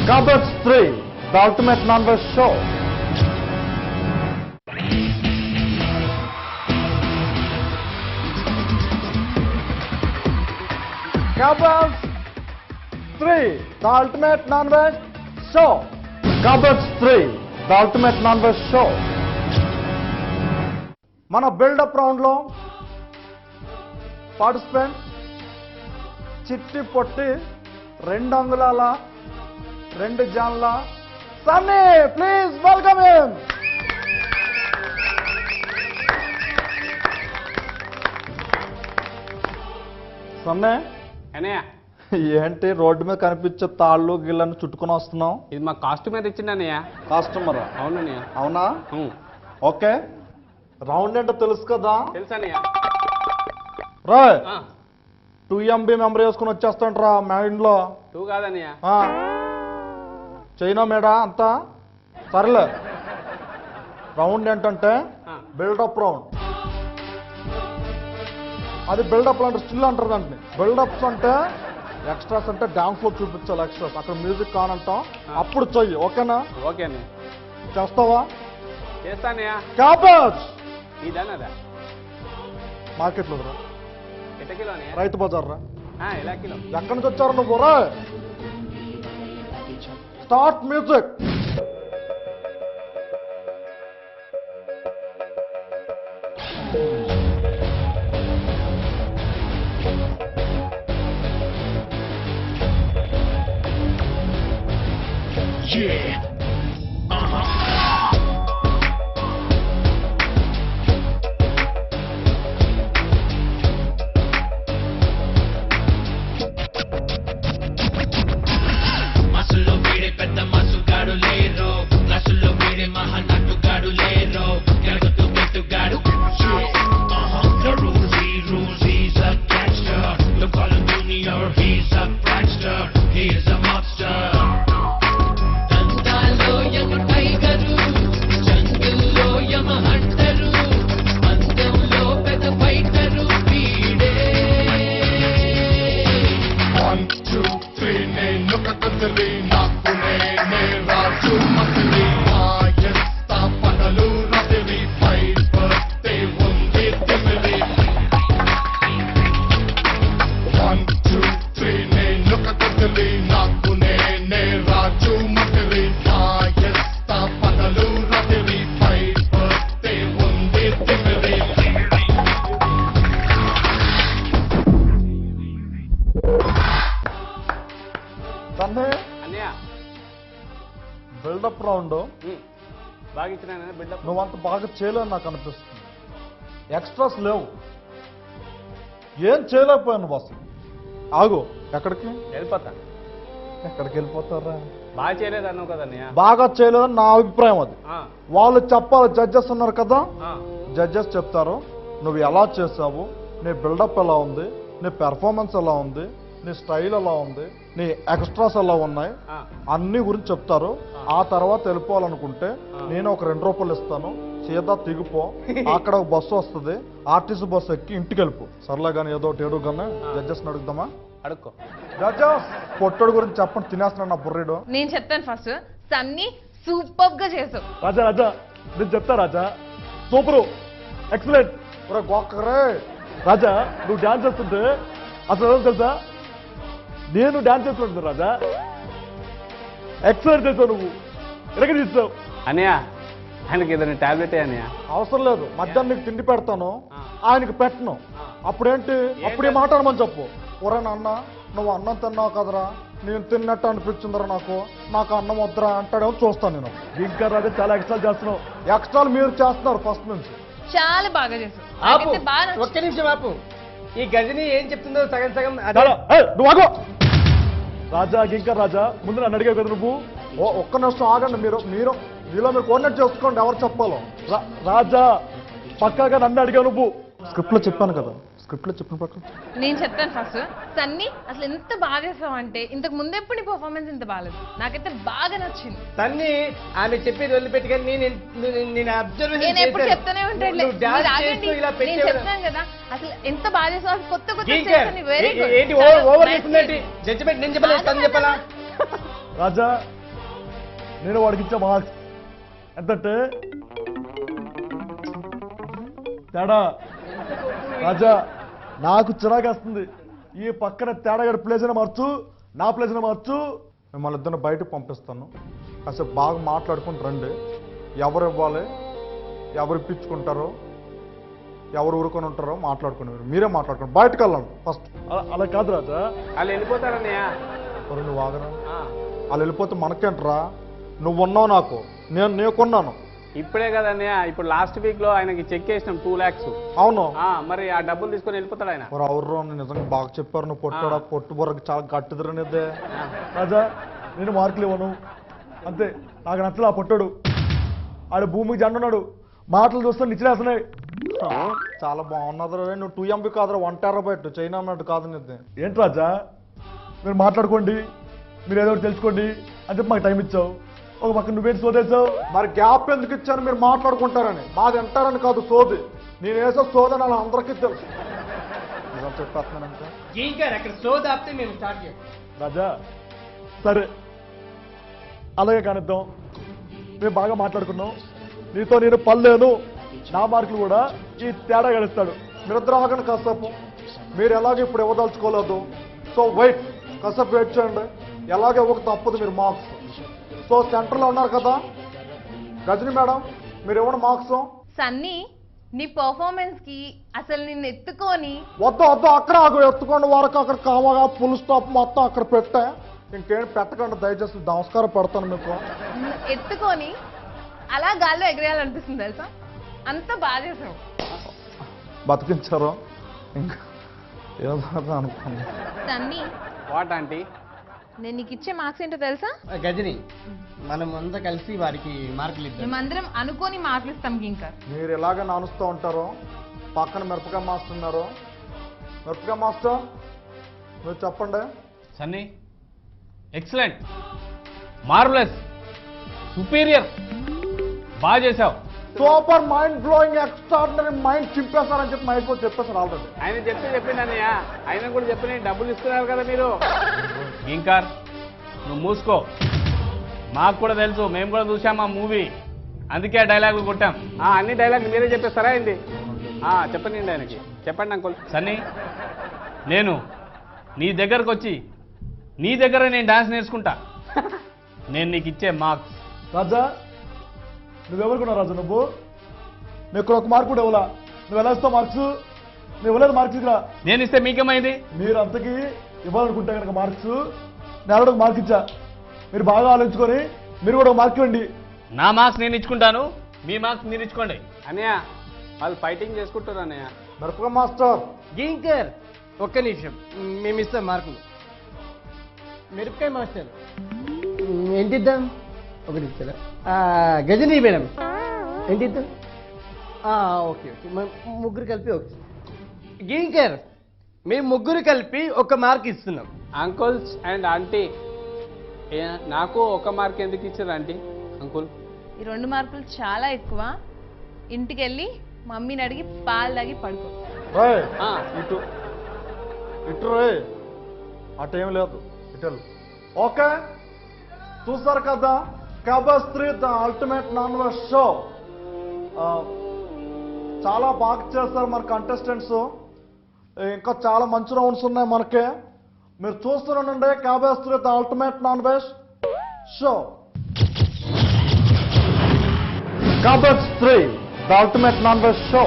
Cupboards 3, the ultimate non-veg show. Cupboards 3, the ultimate non-veg show. Cupboards 3, the ultimate non-veg show. మన buildup రౌండ్లో participant చిట్టి పొట్టి 2 అంగుళాల 2 జాన్ల Sunny, please welcome him. Sunny అన్నయ్య, ఏంటి రోడ్డు మీద కనిపించే తాళ్ళు గిళ్ళని చుట్టుకుని వస్తున్నావు? ఇది మా కాస్ట్యూమ్ అయితే ఇచ్చిండు అన్నయ్య. కస్టమర్? అవునన్నయ్య. అవునా? ఓకే, రౌండ్ ఏంటో తెలుసు కదా? తెలుసు అన్నయ్య. రాయ్ 2 MB మెమరీ వేసుకుని వచ్చేస్తాంట్రా మైండ్లో. 2 కాదన్నయ్య. చైనా మేడా అంతా సరేలే. రౌండ్ ఏంటంటే బిల్డప్ రౌండ్. అది బిల్డప్ అంటే స్టిల్ అంటారు దాంట్లో. బిల్డప్స్ అంటే ఎక్స్ట్రాస్ అంటే డాన్స్ లో చూపించాలి. ఎక్స్ట్రాస్ అక్కడ మ్యూజిక్ కానంటాం, అప్పుడు చెయ్యి. ఓకేనా? ఓకే అన్నయ్య. చేస్తావా? చేస్తా అన్నయ్య. క్యాబేజ్ ఇదన్నదా మార్కెట్లో రా, ఎట్ట కిలో అన్నయ్య? రైతు బజార్ రా. ఎలా కిలో? ఎక్కడి నుంచి వచ్చారు నువ్వు? రా, స్టార్ట్ మ్యూజిక్. Yeah. మసుల్లో వీడే పెద్ద మసుగాడు లేరు, క్లాసుల్లో వీడే మహానటుగాడు లేరు, గెలుగుతూ పెట్టుగాడు. The rules, he's a gangster. Look call him Junior, he's a prankster. He is a monster. దంతాలో యమ టైగరు, జంగిల్లో యమ హంటరు, పందెంలో పెద్ద ఫైటరు వీడే. 1, 2, 3 నేను కథలి నాకు నేనే రాజు మంత్రి. మాయస్తా పగలు రాత్రి ఫైట్ బర్త్డే ఉంది తిమిరి. 1, 2, 3 నేను కథలి నాకు నేనే రాజు మంత్రి. మాయస్తా పగలు రాత్రి ఫైట్ బర్త్డే ఉంది తిమిరి. సన్నీ, అన్నయ్య బిల్డప్ రౌండ్ బాగా ఇచ్చిన బిల్డప్. నువ్వంత బాగా చేయలేవు నాకు అనిపిస్తుంది. ఎక్స్ట్రాస్ లేవు, ఏం చేయలేకపోయావు నువ్వు అసలు. ఆగు, ఎక్కడికి వెళ్ళిపోతా. ఎక్కడికి వెళ్ళిపోతారా? బాగా చేయలేదు అన్నావు కదా అన్నయ్య. బాగా చేయలేదని నా అభిప్రాయం. అది వాళ్ళు చెప్పాలి. జడ్జెస్ ఉన్నారు కదా, జడ్జెస్ చెప్తారు నువ్వు ఎలా చేసావు, నీ బిల్డప్ ఎలా ఉంది, నీ పెర్ఫార్మెన్స్ ఎలా ఉంది, నీ స్టైల్ ఎలా ఉంది, నీ ఎక్స్ట్రాస్ ఎలా ఉన్నాయి, అన్ని గురించి చెప్తారు. ఆ తర్వాత వెళ్ళిపోవాలనుకుంటే నేను ఒక 2 రూపాయలు ఇస్తాను, సీదా దిగిపో. అక్కడ ఒక బస్సు వస్తుంది, ఆర్టీసీ బస్సు ఎక్కి ఇంటికి వెళ్ళిపో. సర్లే కానీ ఏదో ఒకటి ఏడుగానే జడ్జెస్ అడుగుదామా? అడుక్కో. జడ్జెస్ పొట్టడు గురించి చెప్పండి, తినేస్తున్నాడు నా బుర్రీడు. నేను చెప్తాను ఫస్ట్. సన్నీ సూపర్ గా చేసావు. రాజా రాజా నేను చెప్తా. రాజా సూపరు, ఎక్సలెంట్. గోకరే రాజా, నువ్వు డాన్స్ చేస్తుంటే అసలు ఏదో తెలుసా, నేను డాన్స్ చేస్తుంటా రాజా. ఎక్సలెంట్ చేసావు నువ్వు, ఎక్కడికి తీస్తావు అన్నయ్య. ఆయనకి ఏదైనా టాబ్లెట్ అన్నయ్య. అవసరం లేదు, మధ్యాహ్నం నీకు తిండి పెడతాను, ఆయనకి పెట్టను. అప్పుడేంటి, అప్పుడు ఈ మాట అనమని చెప్పు. ఒరే నాన్న, నువ్వు అన్నం తిన్నావు కదరా, నేను తిన్నట్టు అనిపించిందిరా నాకు అన్నం వద్దరా అంటాడేమో చూస్తాను నేను. ఇంకా రాజా చాలా ఎక్స్ట్రా చేస్తున్నావు. ఎక్స్ట్రాలు మీరు చేస్తున్నారు ఫస్ట్ నుంచి. చాలా బాగా చేసావు. ఆపు, నాకైతే బాగా నచ్చింది. ఒక్క నిమిషం ఆపు. ఈ గజని ఏం చెప్తుందో సగం సగం నువ్వు ఆగో. రాజా గింకా రాజా, ముందు నన్ను అడిగావు కదా నువ్వు. ఒక్క నిమిషం ఆగండి. మీలో మీరు కోఆర్డినేట్ చేసుకోండి ఎవరు చెప్పాలో. రాజా పక్కాగా నన్ను అడిగావు నువ్వు. స్క్రిప్ట్ లో చెప్పాను కదా, స్క్రిప్ట్ లో చెప్పిన ప్రకారం నేను చెప్తాను ఫస్ట్. సన్నీ అసలు ఎంత బాగా చేసావు అంటే, ఇంతకు ముందు ఎప్పుడు నీ పర్ఫార్మెన్స్ ఇంత బాగాలేదు. నాకైతే బాగా నచ్చింది. తన్ని ఆమె చెప్పేది వదిలిపెట్టుకొని నేను అబ్జర్వ్ నేను ఎప్పుడు చెప్తానే ఉంటాను. నేను చెప్తాను కదా, అసలు ఎంత బాగా చేసావు. అసలు కొత్త కొత్త ఏంటి ఓవర్ చేస్తుందండి. జడ్జిమెంట్ నేను చెప్పలేదు, తను చెప్పాలా? రాజా నేను వాడికి ఇచ్చే మార్క్స్ ఎంతంటే తేడా రాజా నాకు చిరాకేస్తుంది. ఈ పక్కన తేడాగాడి ప్లేస్ అయినా మార్చు, నా ప్లేస్ అయినా మార్చు. మిమ్మల్ని ఇద్దరిని బయటకు పంపిస్తాను. కాసేపు బాగా మాట్లాడుకుని రండి. ఎవరు ఇవ్వాలి, ఎవరు ఇప్పించుకుంటారో, ఎవరు ఊరుకొని ఉంటారో మాట్లాడుకుని మీరే మాట్లాడుకోండి. బయటకు వెళ్ళండి ఫస్ట్. అలా కాదు రాజా, వాళ్ళు వెళ్ళిపోతారన్నయ్య. నువ్వు ఆగరా. వాళ్ళు వెళ్ళిపోతే మనకేంట్రా? నువ్వు ఉన్నావు నాకు, నేను నీకున్నాను. ఇప్పుడే కదన్నయ్య, ఇప్పుడు లాస్ట్ వీక్ లో ఆయనకి చెక్ చేసినాం 2 lakhs. అవును మరి ఆ డబ్బులు తీసుకొని వెళ్ళిపోతాడు ఆయన. మరి ఎవరు నిజంగా బాగా చెప్పారు. నువ్వు పొట్టాడా, పొట్టు బొర్రకి చాలా గట్టిదిరనిదే. రాజా నేను మార్కులు ఇవ్వను అంతే. నాకు నచ్చలే ఆ పొట్టాడు. ఆడు భూమికి జండున్నాడు. మాటలు చూస్తే నిచ్చినేస్తున్నాయి. చాలా బాగున్నది. నువ్వు 2 MB కాదురా, 1 TB చైనా అన్నట్టు కాదు నిద్దే. ఏంటి రాజా మీరు మాట్లాడుకోండి, మీరు ఏదో ఒకటి తెలుసుకోండి అని చెప్పి మాకు టైం ఇచ్చావు. ఒక పక్క నువ్వేంటి సోదేశావు. మరి గ్యాప్ ఎందుకు ఇచ్చాను మీరు మాట్లాడుకుంటారని. మాది అంటారని కాదు సోది. నేను వేసే సోదని అలా అందరికీ తెలుసు. చెప్పేస్తున్నానంటే గీంకర్ అక్కడ సోది ఆపితే మేము స్టార్ట్ చేయం. రాజా సరే అలాగే కానిద్దాం. మేము బాగా మాట్లాడుకున్నాం. నీతో నేను పల్లేను. నా మార్కులు కూడా ఈ తేడా గడుస్తాడు. మీరిద్దరు ఆగండి కాసేపు. మీరు ఎలాగ ఇప్పుడు ఇవ్వదలుచుకోలేదు. సో వెయిట్, కాసేపు వెయిట్ చేయండి. ఎలాగే ఒక తప్పదు మీరు మార్క్స్. సో సెంటర్లో ఉన్నారు కదా రజని మేడం, మీరు ఇవ్వండి మార్క్స్. సన్నీ నీ పర్ఫార్మెన్స్ కి అసలు నిన్ను ఎత్తుకొని వద్దు అక్కడ ఆగు. ఎత్తుకోండి వరకు అక్కడ కామగా ఫుల్ స్టాప్ మొత్తం అక్కడ పెట్టా. ఇంకేం పెట్టకండి దయచేసి. నమస్కారం పెడతాను మీకు. ఎత్తుకొని అలా గాల్లో ఎగరేయాలనిపిస్తుంది తెలుసా. అంత బాగా చేసావు. బతికించారు ఇంకా ఏదో అనుకున్నాను. Sunny what aunty? నేను నీకు ఇచ్చే మార్క్స్ ఏంటో తెలుసా? గజని మనం అంతా కలిసి వారికి మార్కులు ఇద్దాం. మేమందరం అనుకోని మార్కులు ఇస్తాం కింకర్. మీరు ఇలాగే నానుస్తూ ఉంటారు. పక్కన మిరపకాయ మాస్టర్ ఉన్నారు. మిరపకాయ మాస్టర్ మీరు చెప్పండి. సన్నీ ఎక్సలెంట్, మార్వలస్, సుపీరియర్, బాగా చేసావు. Super, mind blowing, extraordinary, mind చింపేస్తారని చెప్పి మైక్ చెప్పేసారు ఆల్రెడీ. ఆయన చెప్పిందన్నయ్య. ఆయన కూడా చెప్పిన డబ్బులు ఇస్తున్నారు కదా మీరు. గింకార్ నువ్వు మూసుకో. మాకు కూడా తెలుసు, మేము కూడా చూసాం ఆ మూవీ. అందుకే ఆ డైలాగులు కొట్టాం. అన్ని డైలాగులు మీరే చెప్పేస్తారా ఏంటి? చెప్పండి ఆయనకి. చెప్పండి అంకుల్. సన్నీ నేను నీ దగ్గరకు వచ్చి నీ దగ్గర నేను డాన్స్ నేర్చుకుంటా. నేను నీకు ఇచ్చే మార్క్స్. రాజా నువ్వెవరుకున్నావు రాజా? నువ్వు నీకు ఒక మార్కు కూడా ఇవ్వలా. నువ్వు ఎలా ఇస్తావు మార్క్స్? నువ్వు ఇవ్వలేదు మార్క్స్. ఇక్కడ నేను ఇస్తే మీకేమైంది? మీరు అంతకీ ఇవ్వాలనుకుంటే కనుక మార్క్స్ నేను ఒక మార్క్ ఇచ్చా. మీరు బాగా ఆలోచించుకొని మీరు కూడా ఒక మార్క్ ఇవ్వండి. నా మార్క్స్ నేను ఇచ్చుకుంటాను, మీ మార్క్స్ మీరు ఇచ్చుకోండి. అన్నయ్య వాళ్ళు ఫైటింగ్ చేసుకుంటారు అన్నయ్య. మిరపకాయ మాస్టర్ గీంకర్ ఒక్క నిమిషం, మేము ఇస్తాం మార్కులు. మిరపకాయ మాస్టర్ ఏంటి ఇద్దాం? ఒక నిమిషం. గజని మేడం ఏంటి ఇద్దాం? ఓకే ముగ్గురు కలిపి ఓకే. గీంకర్ మేము ముగ్గురు కలిపి ఒక మార్క్ ఇస్తున్నాం. అంకుల్స్ అండ్ ఆంటీ నాకు ఒక మార్క్ ఎందుకు ఇచ్చారు ఆంటీ? అంకుల్ ఈ 2 మార్కులు చాలా ఎక్కువ. ఇంటికి వెళ్ళి మమ్మీని అడిగి పాలు తాగి పడుకో. ఇటు ఇటు రే, అటేం లేదు ఇటు. ఓకే చూసారు కదా కబస్ 3 the ultimate non veg show. చాలా బాగా చేస్తారు మన కంటెస్టెంట్స్. ఇంకా చాలా మంచి రౌండ్స్ ఉన్నాయి మనకి. మీరు చూస్తున్నానండి కబస్ 3 the ultimate non veg show. కబస్ 3 the ultimate non veg show.